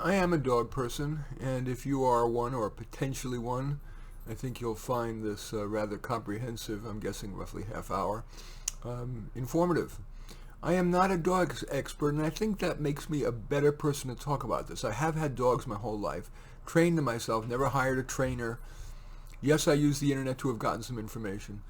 I am a dog person, and if you are one or potentially one, I think you'll find this rather comprehensive, I'm guessing roughly half hour, informative. I am not a dog expert, and I think that makes me a better person to talk about this. I have had dogs my whole life, trained them myself, never hired a trainer. Yes, I use the internet to have gotten some information.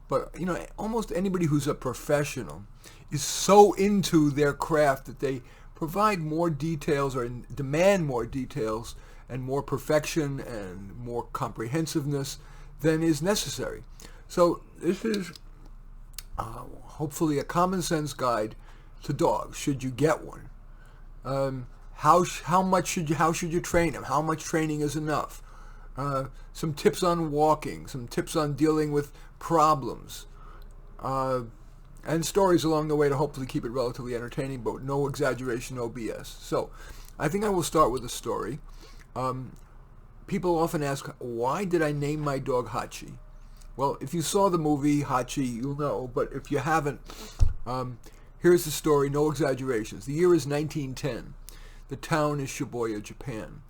But, almost anybody who's a professional is so into their craft that they provide more details or demand more details and more perfection and more comprehensiveness than is necessary. So this is hopefully a common sense guide to dogs, should you get one. How should you train them? How much training is enough? Some tips on walking, some tips on dealing with problems, and stories along the way to hopefully keep it relatively entertaining, but no exaggeration, no BS. So I think I will start with a story. People often ask, why did I name my dog Hachi? Well, if you saw the movie Hachi, you'll know, but if you haven't, here's the story, no exaggerations. The year is 1910. The town is Shibuya, Japan.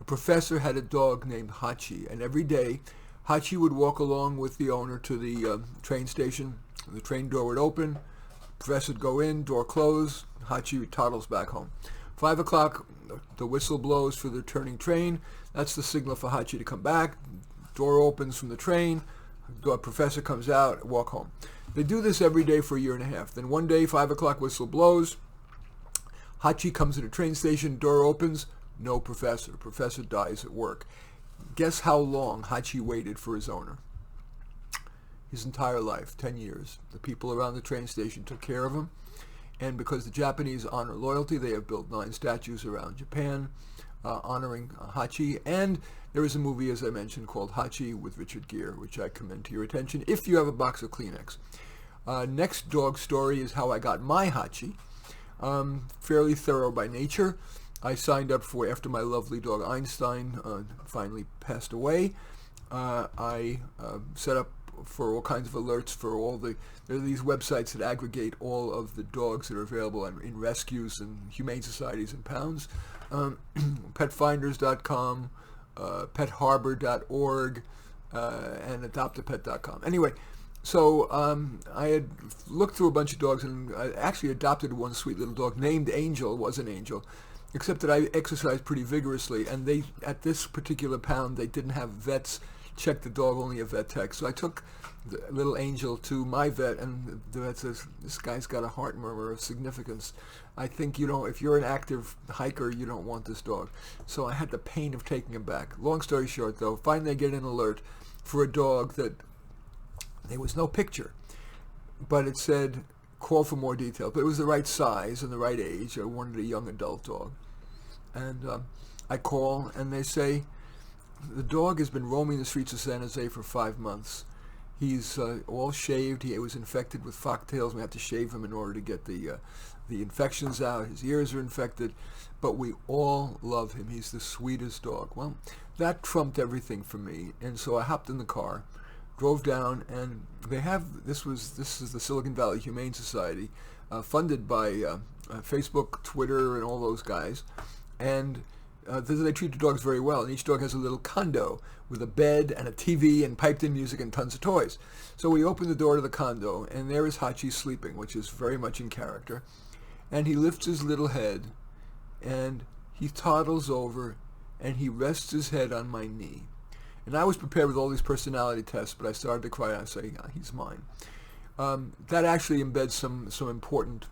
A professor had a dog named Hachi, and every day Hachi would walk along with the owner to the train station. The train door would open, the professor would go in, door closed, Hachi toddles back home. 5 o'clock, the whistle blows for the returning train. That's the signal for Hachi to come back. Door opens from the train, the professor comes out, walk home. They do this every day for a year and a half. Then one day, 5 o'clock, whistle blows. Hachi comes to the train station, door opens, no professor. Professor dies at work. Guess how long Hachi waited for his owner? His entire life, 10 years. The people around the train station took care of him. And because the Japanese honor loyalty, they have built 9 statues around Japan honoring Hachi. And there is a movie, as I mentioned, called Hachi with Richard Gere, which I commend to your attention if you have a box of Kleenex. Next dog story is how I got my Hachi. Fairly thorough by nature. I signed up for, after my lovely dog Einstein finally passed away, I set up for all kinds of alerts for there are these websites that aggregate all of the dogs that are available in rescues and humane societies in pounds. Petfinders.com, petharbor.org, and adoptapet.com. Anyway, so I had looked through a bunch of dogs, and I actually adopted one sweet little dog named Angel. It was an angel, except that I exercised pretty vigorously, and they, at this particular pound, they didn't have vets check the dog, only a vet tech. So I took the little Angel to my vet, and the vet says, this guy's got a heart murmur of significance. I think, if you're an active hiker, you don't want this dog. So I had the pain of taking him back. Long story short, though, finally I get an alert for a dog that there was no picture, but it said, call for more detail. But it was the right size and the right age. I wanted a young adult dog. And I call, and they say, the dog has been roaming the streets of San Jose for 5 months. He's all shaved. He was infected with foxtails. We had to shave him in order to get the infections out. His ears are infected. But we all love him. He's the sweetest dog. Well, that trumped everything for me. And so I hopped in the car, drove down, and they have, this is the Silicon Valley Humane Society, funded by Facebook, Twitter, and all those guys. And they treat the dogs very well, and each dog has a little condo with a bed and a TV and piped-in music and tons of toys. So we open the door to the condo, and there is Hachi sleeping, which is very much in character. And he lifts his little head, and he toddles over, and he rests his head on my knee. And I was prepared with all these personality tests, but I started to cry, and I say, he's mine. That actually embeds some important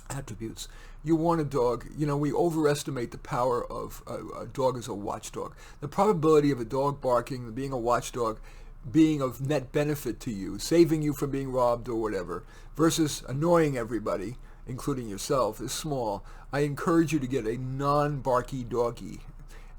attributes. You want a dog, we overestimate the power of a dog as a watchdog. The probability of a dog barking, being a watchdog, being of net benefit to you, saving you from being robbed or whatever, versus annoying everybody, including yourself, is small. I encourage you to get a non-barky doggy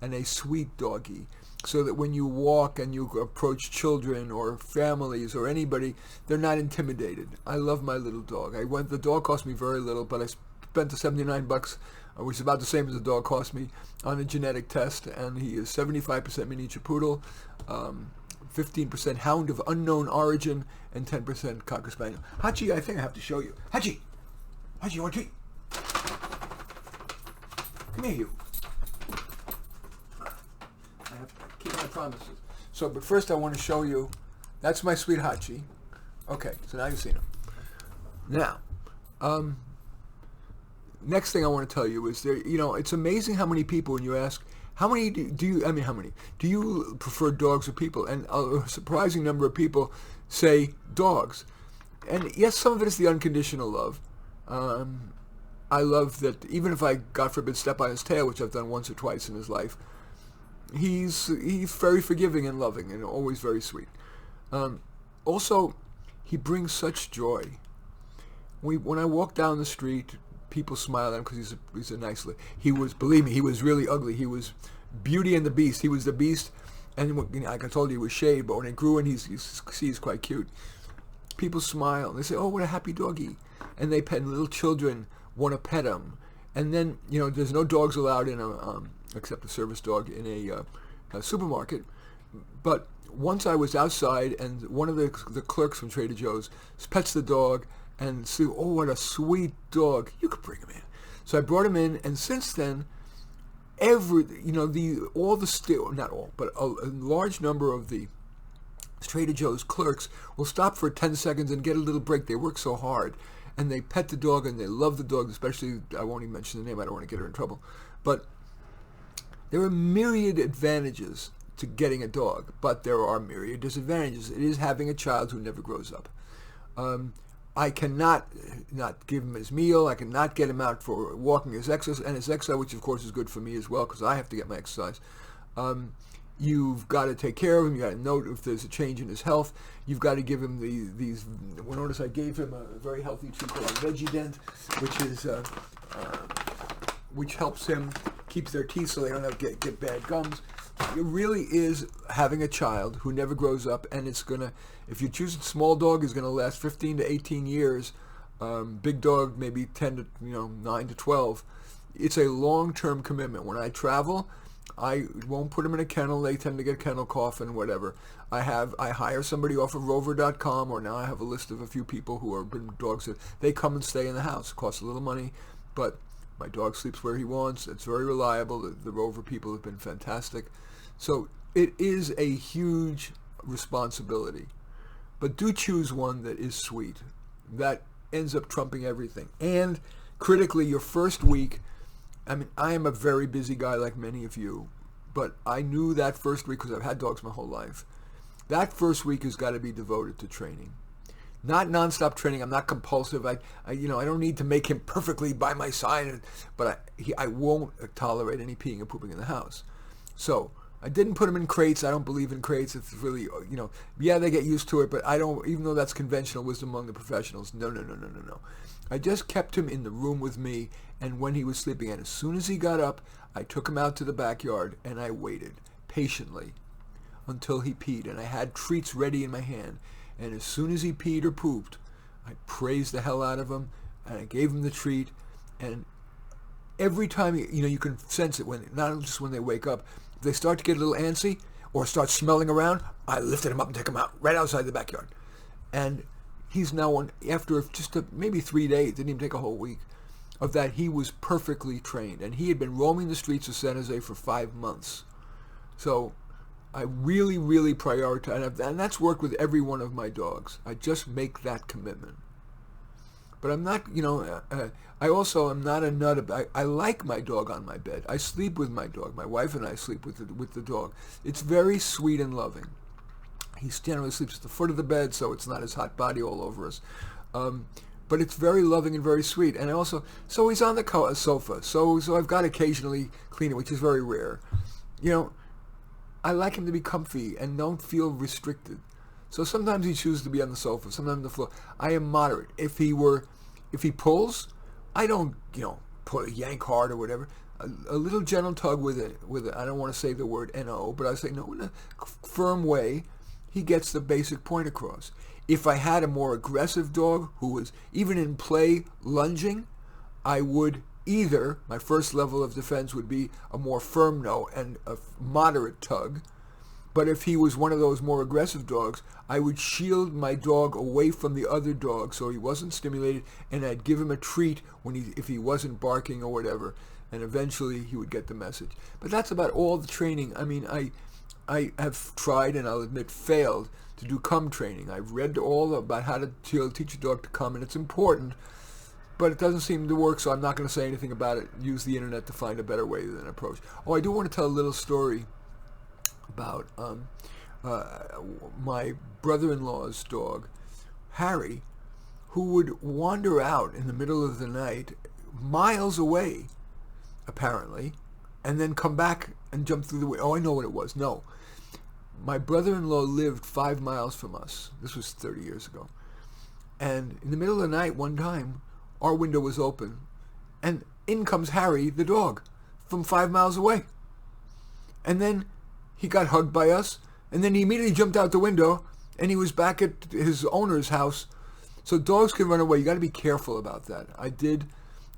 and a sweet doggy, so that when you walk and you approach children or families or anybody, they're not intimidated. I love my little dog. The dog cost me very little, but I spent the $79, which is about the same as the dog cost me, on a genetic test, and he is 75% miniature poodle, 15% hound of unknown origin, and 10% cocker spaniel. Hachi, I think I have to show you. Hachi, you want a treat? Come here, you. I have to keep my promises. So, but first I want to show you, that's my sweet Hachi. Okay, so now you've seen him. Now, next thing I want to tell you is there, it's amazing how many people, when you ask, how many do you prefer dogs or people? And a surprising number of people say dogs. And yes, some of it is the unconditional love. I love that even if I, God forbid, step on his tail, which I've done once or twice in his life, he's very forgiving and loving and always very sweet. Also, he brings such joy. When I walk down the street, people smile at him because he's a nice. Believe me, he was really ugly. He was Beauty and the Beast. He was the Beast, and like I told you, he was shaved. But when it grew in, he's quite cute. People smile. They say, "Oh, what a happy doggy," and they pet. Little children want to pet him. And then there's no dogs allowed in except a service dog in a supermarket. But once I was outside, and one of the clerks from Trader Joe's pets the dog. And see, oh, what a sweet dog! You could bring him in. So I brought him in, and since then, not all, but a large number of the Trader Joe's clerks will stop for 10 seconds and get a little break. They work so hard, and they pet the dog, and they love the dog. Especially, I won't even mention the name. I don't want to get her in trouble. But there are myriad advantages to getting a dog, but there are myriad disadvantages. It is having a child who never grows up. I cannot not give him his meal. I cannot get him out for walking his exercise, which of course is good for me as well because I have to get my exercise. You've got to take care of him. You got to note if there's a change in his health. You've got to give him these. Notice I gave him a very healthy treat called Veggie-Dent, which helps him keep their teeth so they don't have to get bad gums. It really is having a child who never grows up, and it's gonna. If you choose a small dog, is gonna last 15 to 18 years. Big dog, maybe 10 to 9 to 12. It's a long-term commitment. When I travel, I won't put them in a kennel. They tend to get kennel cough and whatever. I hire somebody off of Rover.com, or now I have a list of a few people who are dogs that they come and stay in the house. It costs a little money, but my dog sleeps where he wants. It's very reliable. The Rover people have been fantastic. So it is a huge responsibility. But do choose one that is sweet. That ends up trumping everything. And critically, your first week, I am a very busy guy like many of you, but I knew that first week because I've had dogs my whole life. That first week has got to be devoted to training. Not nonstop training. I'm not compulsive. I don't need to make him perfectly by my side, but I won't tolerate any peeing and pooping in the house. So I didn't put him in crates. I don't believe in crates. It's really, they get used to it, but I don't, even though that's conventional wisdom among the professionals, no. I just kept him in the room with me, and when he was sleeping, and as soon as he got up, I took him out to the backyard, and I waited patiently until he peed, and I had treats ready in my hand, and as soon as he peed or pooped, I praised the hell out of him, and I gave him the treat, and every time, you can sense it, not just when they wake up, if they start to get a little antsy or start smelling around, I lifted him up and took him out right outside the backyard. And he's now after just maybe 3 days, didn't even take a whole week, of that he was perfectly trained. And he had been roaming the streets of San Jose for 5 months. So I really, really prioritize, and that's worked with every one of my dogs. I just make that commitment. But I'm not, I also am not a nut about, I like my dog on my bed. I sleep with my dog. My wife and I sleep with the dog. It's very sweet and loving. He generally sleeps at the foot of the bed, so it's not his hot body all over us. But it's very loving and very sweet. And so he's on the sofa. So I've got to occasionally clean it, which is very rare. I like him to be comfy and don't feel restricted. So sometimes he chooses to be on the sofa, sometimes on the floor. I am moderate. If he pulls, I don't, yank hard or whatever. A little gentle tug with it. I don't want to say the word no, but I say no in a firm way. He gets the basic point across. If I had a more aggressive dog who was even in play lunging, I would either, my first level of defense would be a more firm no and a moderate tug. But if he was one of those more aggressive dogs, I would shield my dog away from the other dog so he wasn't stimulated, and I'd give him a treat if he wasn't barking or whatever. and eventually he would get the message. But that's about all the training. I mean, I have tried, and I'll admit failed, to do come training. I've read all about how to teach a dog to come, and it's important, but it doesn't seem to work, so I'm not going to say anything about it. Use the internet to find a better way than approach. Oh, I do want to tell a little story about my brother-in-law's dog, Harry, who would wander out in the middle of the night, miles away, apparently, and then come back and jump through the window. Oh, I know what it was. No. My brother-in-law lived 5 miles from us. This was 30 years ago. And in the middle of the night, one time, our window was open, and in comes Harry, the dog, from 5 miles away. And then he got hugged by us, and then he immediately jumped out the window, and he was back at his owner's house. So dogs can run away. You got to be careful about that. I did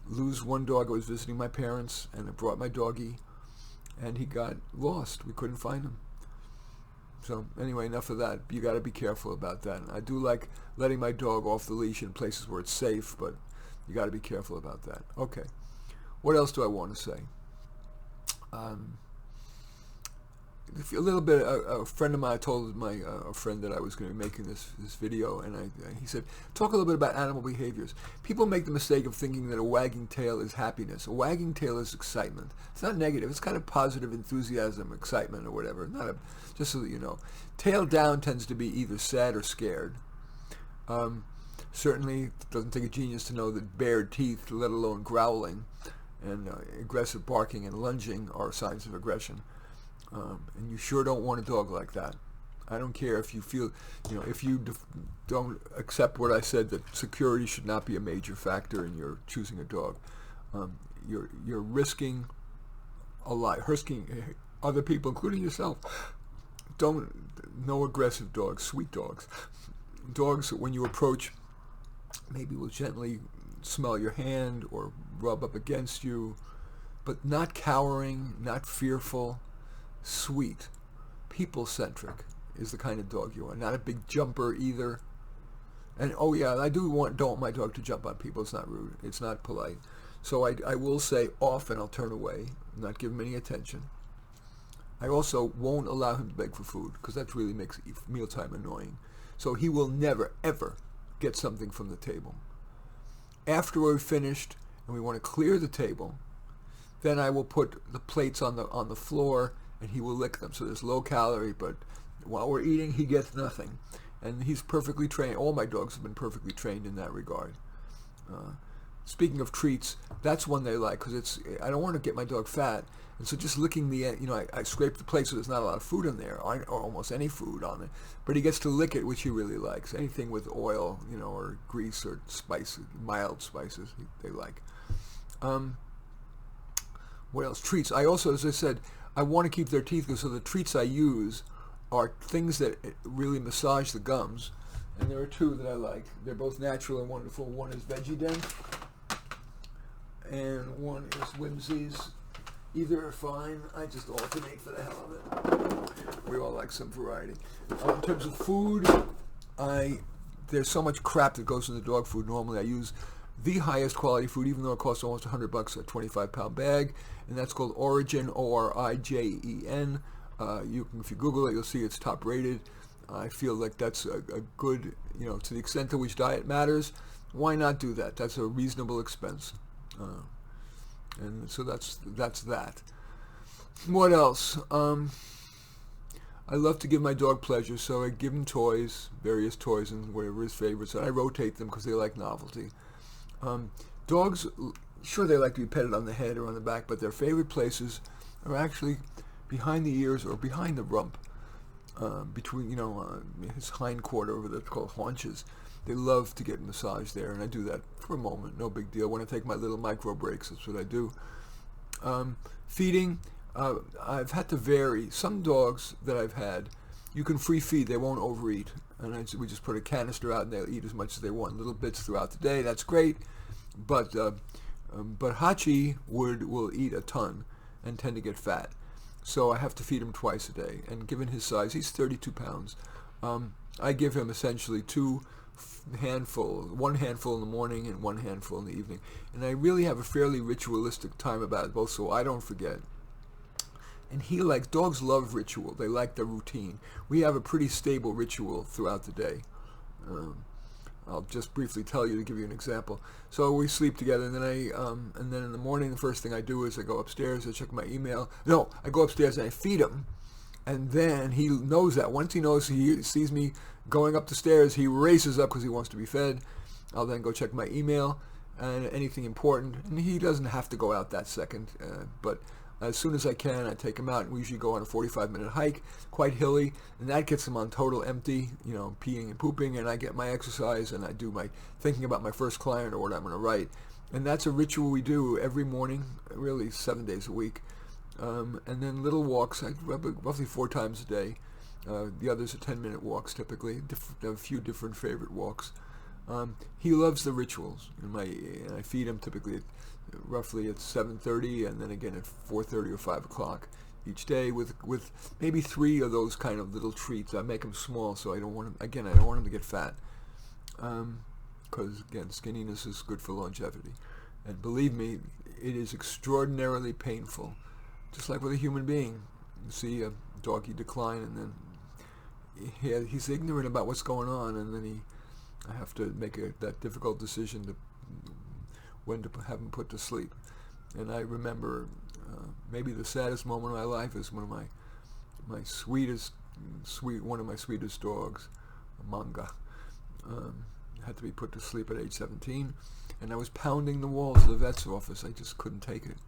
lose one dog. I was visiting my parents, and I brought my doggie, and he got lost. We couldn't find him. So anyway, enough of that. You got to be careful about that. I do like letting my dog off the leash in places where it's safe, but you got to be careful about that. Okay. What else do I want to say? A little bit. A friend of mine, I told my a friend that I was going to be making this video, and he said, talk a little bit about animal behaviors. People make the mistake of thinking that a wagging tail is happiness. A wagging tail is excitement. It's not negative. It's kind of positive enthusiasm, excitement, or whatever. Just so that you know. Tail down tends to be either sad or scared. Certainly, it doesn't take a genius to know that bared teeth, let alone growling, and aggressive barking and lunging are signs of aggression. And you sure don't want a dog like that. I don't care if you feel, if you don't accept what I said, that security should not be a major factor in your choosing a dog. You're risking a lot, risking other people, including yourself. No aggressive dogs, sweet dogs. Dogs, when you approach, maybe will gently smell your hand or rub up against you, but not cowering, not fearful. Sweet, people-centric is the kind of dog you are. Not a big jumper either. And oh yeah, I don't want my dog to jump on people. It's not rude. It's not polite. So I will say often I'll turn away, not give him any attention. I also won't allow him to beg for food, because that really makes mealtime annoying. So he will never, ever get something from the table. After we're finished and we want to clear the table, then I will put the plates on the floor, and he will lick them. So there's low calorie, but while we're eating, he gets nothing. And he's perfectly trained. All my dogs have been perfectly trained in that regard. Speaking of treats, that's one they like, because I don't want to get my dog fat. And so just licking I scrape the plate so there's not a lot of food in there, or almost any food on it. But he gets to lick it, which he really likes. Anything with oil, or grease or spices, mild spices, they like. What else? Treats. I also, as I said, I want to keep their teeth good, so the treats I use are things that really massage the gums. And there are two that I like. They're both natural and wonderful. One is Veggie Dent, and one is Whimsy's. Either are fine. I just alternate for the hell of it. We all like some variety. In terms of food, there's so much crap that goes in the dog food. Normally I use the highest quality food, even though it costs almost $100 a 25-pound bag, and that's called Origen, O-R-I-J-E-N. If you Google it, you'll see it's top rated. I feel like that's a good, to the extent to which diet matters, why not do that? That's a reasonable expense. And so that's that. What else? I love to give my dog pleasure, so I give him toys, various toys, and whatever his favorites are. I rotate them because they like novelty. Dogs, sure, they like to be petted on the head or on the back, but their favorite places are actually behind the ears or behind the rump, between his hind quarter over that's called haunches. They love to get massaged there, and I do that for a moment, no big deal. When I take my little micro breaks, that's what I do. Feeding, I've had to vary. Some dogs that I've had, you can free feed, they won't overeat. And we just put a canister out and they'll eat as much as they want, little bits throughout the day. That's great. But Hachi will eat a ton and tend to get fat. So I have to feed him twice a day. And given his size, he's 32 pounds. I give him essentially 2 one handful in the morning and one handful in the evening. And I really have a fairly ritualistic time about it, both so I don't forget. And dogs love ritual. They like the routine. We have a pretty stable ritual throughout the day. I'll just briefly tell you to give you an example. So we sleep together, and then and then in the morning, the first thing I do is I go upstairs, I check my email. No, I go upstairs and I feed him, and then he knows that. Once he sees me going up the stairs, he races up because he wants to be fed. I'll then go check my email and anything important, and he doesn't have to go out that second, but as soon as I can, I take him out, and we usually go on a 45-minute hike, quite hilly, and that gets him on total empty, peeing and pooping, and I get my exercise, and I do my thinking about my first client or what I'm going to write. And that's a ritual we do every morning, really 7 days a week. And then little walks, roughly 4 times a day. The others are 10-minute walks, typically, a few different favorite walks. He loves the rituals, and I feed him typically roughly at 7:30, and then again at 4:30 or 5 o'clock each day, with maybe 3 of those kind of little treats. I make them small, so I don't want him to get fat, because again, skinniness is good for longevity, and believe me, it is extraordinarily painful, just like with a human being. You see a doggy decline, and then he's ignorant about what's going on, and then I have to make that difficult decision to when to have him put to sleep. And I remember maybe the saddest moment of my life is one of my one of my sweetest dogs, Manga, had to be put to sleep at age 17, and I was pounding the walls of the vet's office. I just couldn't take it.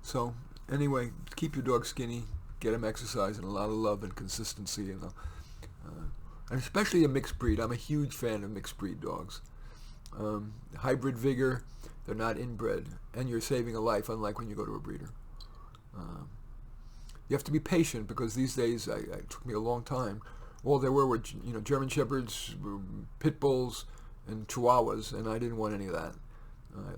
So anyway, keep your dog skinny, get him exercise, and a lot of love and consistency, and especially a mixed breed. I'm a huge fan of mixed breed dogs. Hybrid vigor, they're not inbred, and you're saving a life, unlike when you go to a breeder. You have to be patient, because these days, it took me a long time. All there were German Shepherds, Pit Bulls, and Chihuahuas, and I didn't want any of that.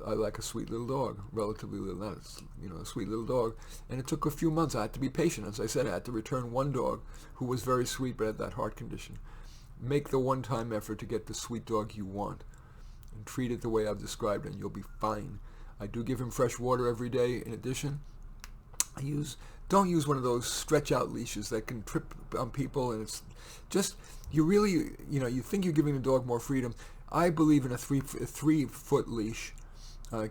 I like a sweet little dog, relatively little, a sweet little dog. And it took a few months. I had to be patient. As I said, I had to return one dog who was very sweet but had that heart condition. Make the one-time effort to get the sweet dog you want, and treat it the way I've described, and you'll be fine. I do give him fresh water every day. In addition, don't use one of those stretch-out leashes that can trip on people, and it's just, you really, you think you're giving the dog more freedom. I believe in a 3-foot leash.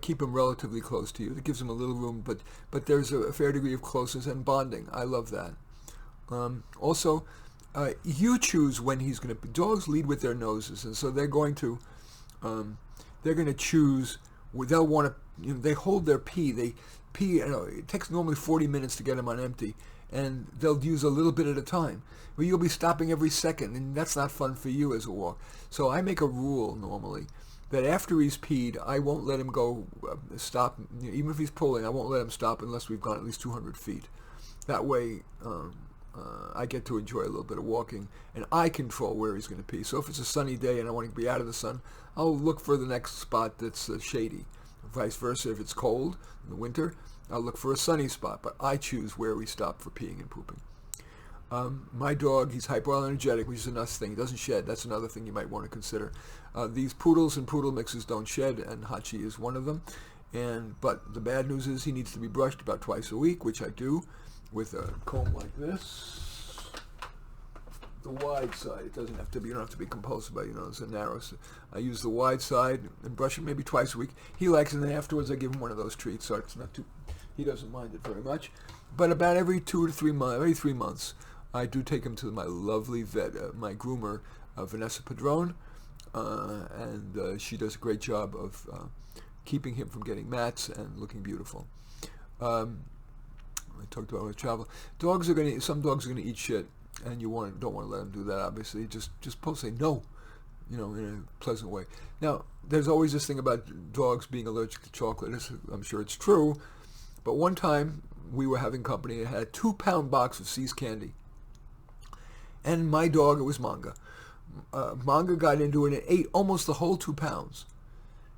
Keep him relatively close to you. It gives him a little room, but there's a fair degree of closeness and bonding. I love that. Also, you choose when he's going to. Dogs lead with their noses, and so they're going to choose. They'll want to. They hold their pee. They pee. It takes normally 40 minutes to get them on empty, and they'll use a little bit at a time. Well, you'll be stopping every second, and that's not fun for you as a walk. So I make a rule normally that after he's peed, I won't let him go stop. Even if he's pulling, I won't let him stop unless we've gone at least 200 feet. That way, I get to enjoy a little bit of walking, and I control where he's going to pee. So if it's a sunny day and I want to be out of the sun, I'll look for the next spot that's shady. Vice versa, if it's cold in the winter, I'll look for a sunny spot, but I choose where we stop for peeing and pooping. My dog, he's hypoallergenic, which is a nice thing. He doesn't shed. That's another thing you might want to consider. These poodles and poodle mixes don't shed, and Hachi is one of them. But the bad news is he needs to be brushed about twice a week, which I do with a comb like this. The wide side. It doesn't have to be. You don't have to be compulsive, but it's a narrow. So I use the wide side and brush him maybe twice a week. He likes it, and then afterwards I give him one of those treats, so it's not too. He doesn't mind it very much. But about every 2 to 3 months, every 3 months, I do take him to my lovely vet, my groomer, Vanessa Padron, and she does a great job of keeping him from getting mats and looking beautiful. I talked about with travel. Some dogs are gonna eat shit, and you don't want to let them do that. Obviously, just say no, in a pleasant way. Now, there's always this thing about dogs being allergic to chocolate. I'm sure it's true, but one time we were having company. It had a 2-pound box of See's candy. And my dog, it was Manga. Manga got into it and ate almost the whole 2 pounds.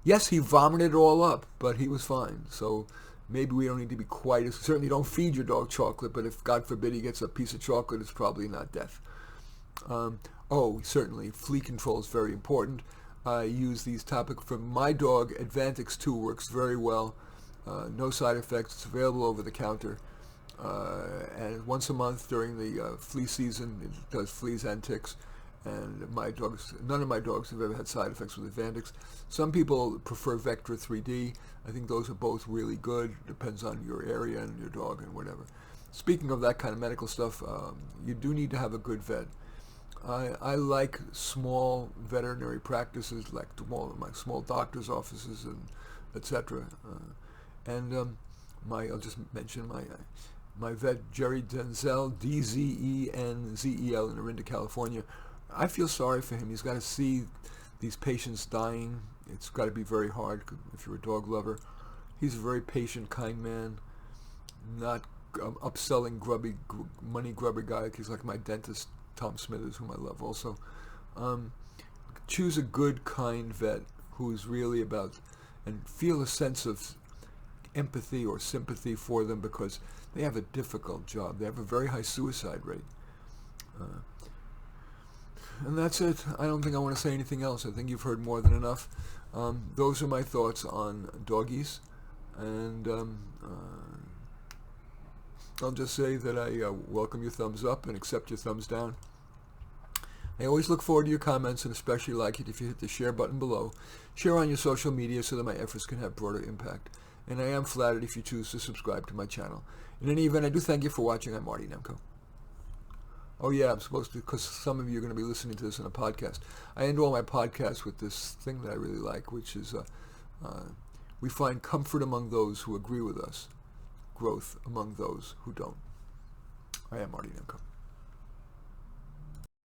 Yes, he vomited it all up, but he was fine. So maybe we don't need to be certainly don't feed your dog chocolate, but if, God forbid, he gets a piece of chocolate, it's probably not death. Certainly, flea control is very important. I use these topics for my dog. Advantix 2 works very well. No side effects. It's available over the counter. And once a month during the flea season, it does fleas and ticks. And none of my dogs have ever had side effects with Advantix. Some people prefer Vectra 3D. I think those are both really good. Depends on your area and your dog and whatever. Speaking of that kind of medical stuff, you do need to have a good vet. I like small veterinary practices, like small doctor's offices and etc. I'll just mention my vet, Jerry Denzel, D-Z-E-N-Z-E-L, in Orinda, California. I feel sorry for him. He's got to see these patients dying. It's got to be very hard if you're a dog lover. He's a very patient, kind man, not upselling money grubby guy. He's like my dentist, Tom Smithers, whom I love also. Choose a good, kind vet who's really about, and feel a sense of empathy or sympathy for them, because they have a difficult job. They have a very high suicide rate. And that's it. I don't think I want to say anything else. I think you've heard more than enough. Those are my thoughts on doggies. And I'll just say that I welcome your thumbs up and accept your thumbs down. I always look forward to your comments, and especially like it if you hit the share button below. Share on your social media so that my efforts can have broader impact. And I am flattered if you choose to subscribe to my channel. In any event, I do thank you for watching. I'm Marty Nemko. Oh yeah, I'm supposed to, because some of you are going to be listening to this in a podcast. I end all my podcasts with this thing that I really like, which is we find comfort among those who agree with us, growth among those who don't. I am Marty Nemko.